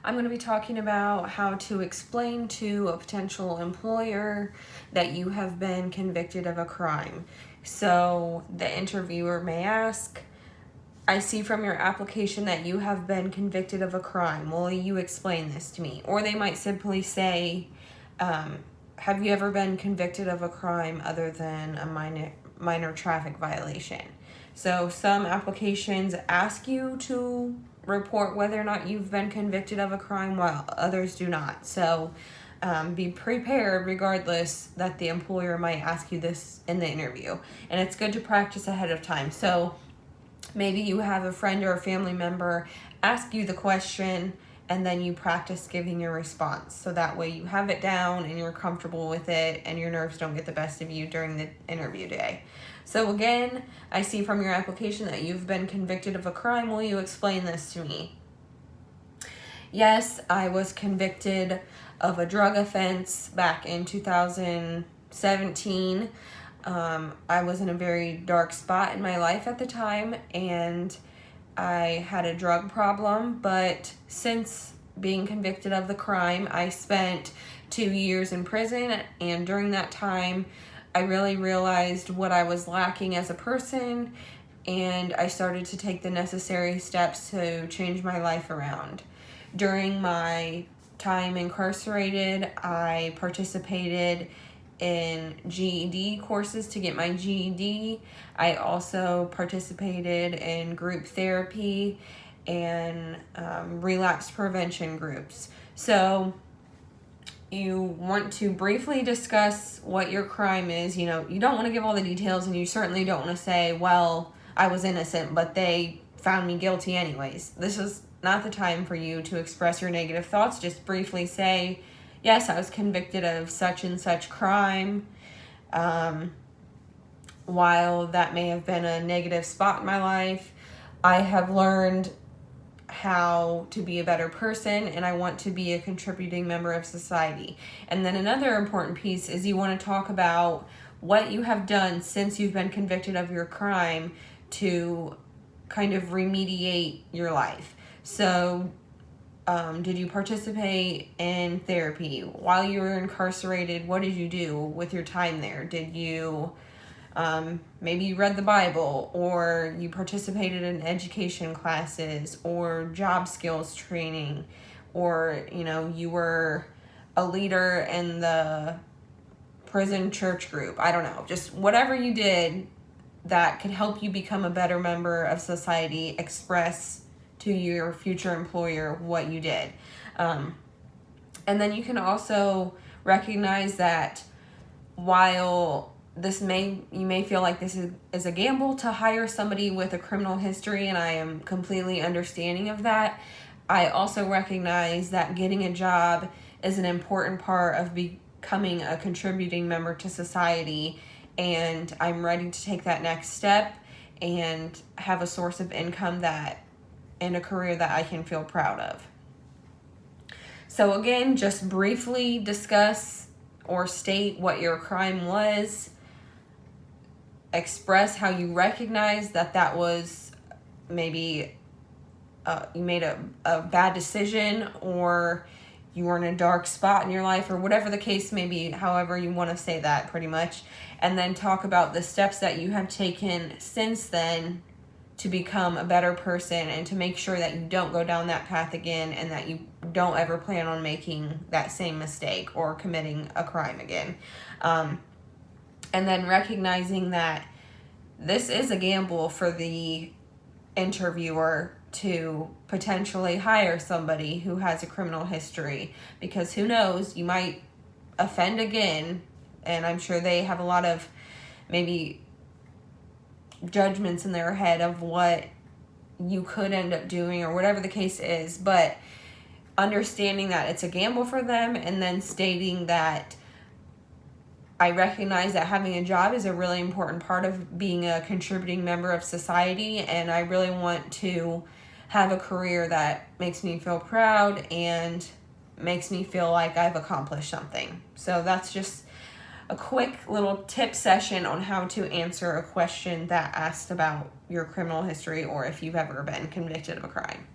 I'm going to be talking about how to explain to a potential employer that you have been convicted of a crime. So the interviewer may ask, I see from your application that you have been convicted of a crime. Will you explain this to me? Or they might simply say, have you ever been convicted of a crime other than a minor traffic violation? So some applications ask you to report whether or not you've been convicted of a crime, while others do not. So be prepared regardless that the employer might ask you this in the interview. And it's good to practice ahead of time. So maybe you have a friend or a family member ask you the question and then you practice giving your response. So that way you have it down and you're comfortable with it and your nerves don't get the best of you during the interview day. So again, I see from your application that you've been convicted of a crime. Will you explain this to me? Yes, I was convicted of a drug offense back in 2017. I was in a very dark spot in my life at the time, and I had a drug problem, but since being convicted of the crime, I spent 2 years in prison, and during that time, I really realized what I was lacking as a person, and I started to take the necessary steps to change my life around. During my time incarcerated, I participated in GED courses to get my GED. I also participated in group therapy and relapse prevention groups. So you want to briefly discuss what your crime is. You know, you don't want to give all the details, and you certainly don't want to say, well, I was innocent, but they found me guilty anyways. This is not the time for you to express your negative thoughts. Just briefly say, yes, I was convicted of such and such crime. While that may have been a negative spot in my life, I have learned how to be a better person, and I want to be a contributing member of society. And then another important piece is you want to talk about what you have done since you've been convicted of your crime to kind of remediate your life. So did you participate in therapy? While you were incarcerated, what did you do with your time there? Did you, maybe you read the Bible, or you participated in education classes or job skills training, or, you know, you were a leader in the prison church group. I don't know, just whatever you did that could help you become a better member of society. Express to your future employer what you did. And then you can also recognize that while you may feel like this is a gamble to hire somebody with a criminal history, and I am completely understanding of that, I also recognize that getting a job is an important part of becoming a contributing member to society, and I'm ready to take that next step and have a source of income and a career that I can feel proud of. So again, just briefly discuss or state what your crime was. Express how you recognize that was maybe you made a bad decision, or you were in a dark spot in your life, or whatever the case may be, however you want to say that pretty much. And then talk about the steps that you have taken since then to become a better person and to make sure that you don't go down that path again, and that you don't ever plan on making that same mistake or committing a crime again. And then recognizing that this is a gamble for the interviewer to potentially hire somebody who has a criminal history, because who knows, you might offend again, and I'm sure they have a lot of maybe judgments in their head of what you could end up doing or whatever the case is. But understanding that it's a gamble for them, and then stating that I recognize that having a job is a really important part of being a contributing member of society, and I really want to have a career that makes me feel proud and makes me feel like I've accomplished something. So that's just a quick little tip session on how to answer a question that asked about your criminal history, or if you've ever been convicted of a crime.